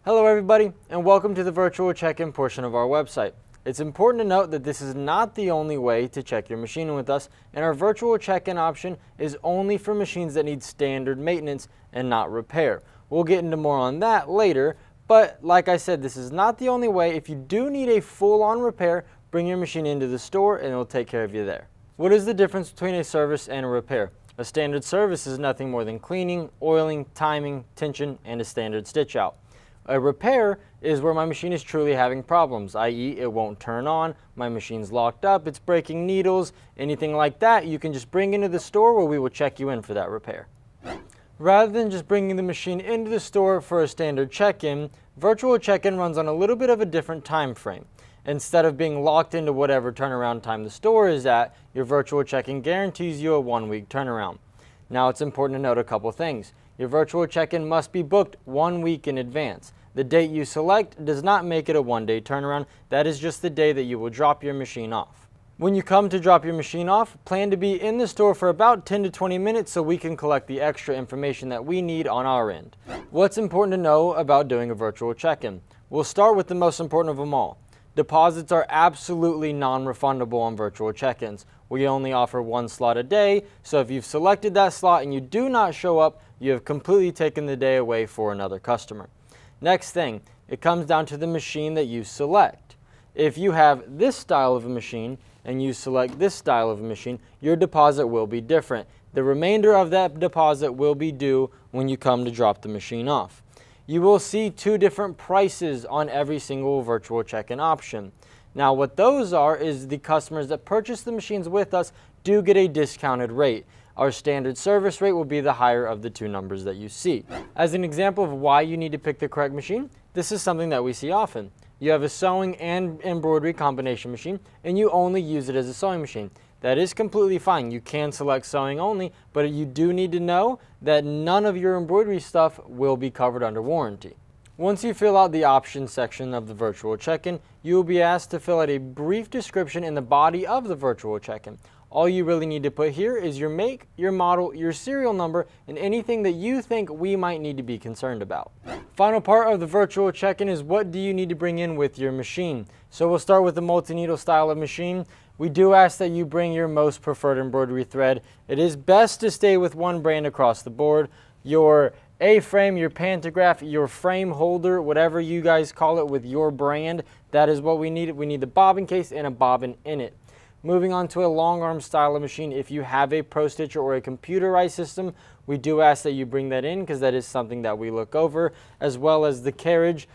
Hello everybody, and welcome to the virtual check-in portion of our website. It's important to note that this is not the only way to check your machine with us, and our virtual check-in option is only for machines that need standard maintenance and not repair. We'll get into more on that later, but like I said, this is not the only way. If you do need a full-on repair, bring your machine into the store and it'll take care of you there. What is the difference between a service and a repair? A standard service is nothing more than cleaning, oiling, timing, tension, and a standard stitch out. A repair is where my machine is truly having problems, i.e. it won't turn on, my machine's locked up, it's breaking needles, anything like that. You can just bring into the store where we will check you in for that repair. Rather than just bringing the machine into the store for a standard check-in, virtual check-in runs on a little bit of a different time frame. Instead of being locked into whatever turnaround time the store is at, your virtual check-in guarantees you a 1-week turnaround. Now it's important to note a couple things. Your virtual check-in must be booked 1 week in advance. The date you select does not make it a 1-day turnaround. That is just the day that you will drop your machine off. When you come to drop your machine off, plan to be in the store for about 10 to 20 minutes so we can collect the extra information that we need on our end. What's important to know about doing a virtual check-in? We'll start with the most important of them all. Deposits are absolutely non-refundable on virtual check-ins. We only offer 1 slot a day, so if you've selected that slot and you do not show up, you have completely taken the day away for another customer. Next thing, it comes down to the machine that you select. If you have this style of a machine and you select this style of a machine, your deposit will be different. The remainder of that deposit will be due when you come to drop the machine off. You will see 2 different prices on every single virtual check-in option. Now what those are is the customers that purchase the machines with us do get a discounted rate. Our standard service rate will be the higher of the 2 numbers that you see. As an example of why you need to pick the correct machine, this is something that we see often. You have a sewing and embroidery combination machine and you only use it as a sewing machine. That is completely fine. You can select sewing only, but you do need to know that none of your embroidery stuff will be covered under warranty. Once you fill out the options section of the virtual check-in, you will be asked to fill out a brief description in the body of the virtual check-in. All you really need to put here is your make, your model, your serial number, and anything that you think we might need to be concerned about. Final part of the virtual check-in is what do you need to bring in with your machine. So we'll start with the multi-needle style of machine. We do ask that you bring your most preferred embroidery thread. It is best to stay with one brand across the board. Your A-frame, your pantograph, your frame holder, whatever you guys call it with your brand, that is what we need. We need the bobbin case and a bobbin in it. Moving on to a long arm style of machine, if you have a Pro Stitcher or a computerized system, we do ask that you bring that in because that is something that we look over, as well as the carriage.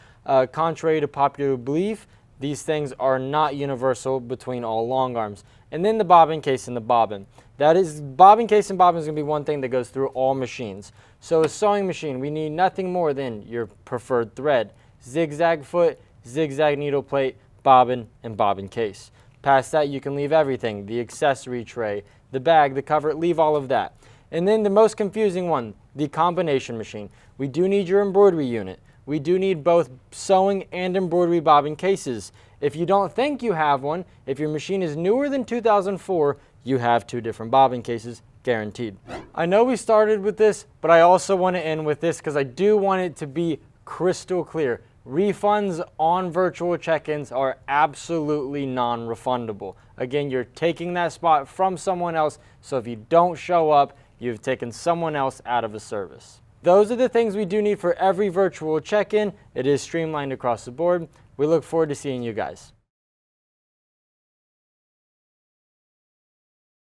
Contrary to popular belief, these things are not universal between all long arms. And then the bobbin case and the bobbin. That is, bobbin case and bobbin is going to be one thing that goes through all machines. So a sewing machine, we need nothing more than your preferred thread, zigzag foot, zigzag needle plate, bobbin, and bobbin case. Past that, you can leave everything, the accessory tray, the bag, the cover, leave all of that. And then the most confusing one, the combination machine. We do need your embroidery unit. We do need both sewing and embroidery bobbin cases. If you don't think you have one, if your machine is newer than 2004, you have 2 different bobbin cases, guaranteed. I know we started with this, but I also want to end with this because I do want it to be crystal clear. Refunds on virtual check-ins are absolutely non-refundable. Again, you're taking that spot from someone else, so if you don't show up, you've taken someone else out of a service. Those are the things we do need for every virtual check-in. It is streamlined across the board. We look forward to seeing you guys.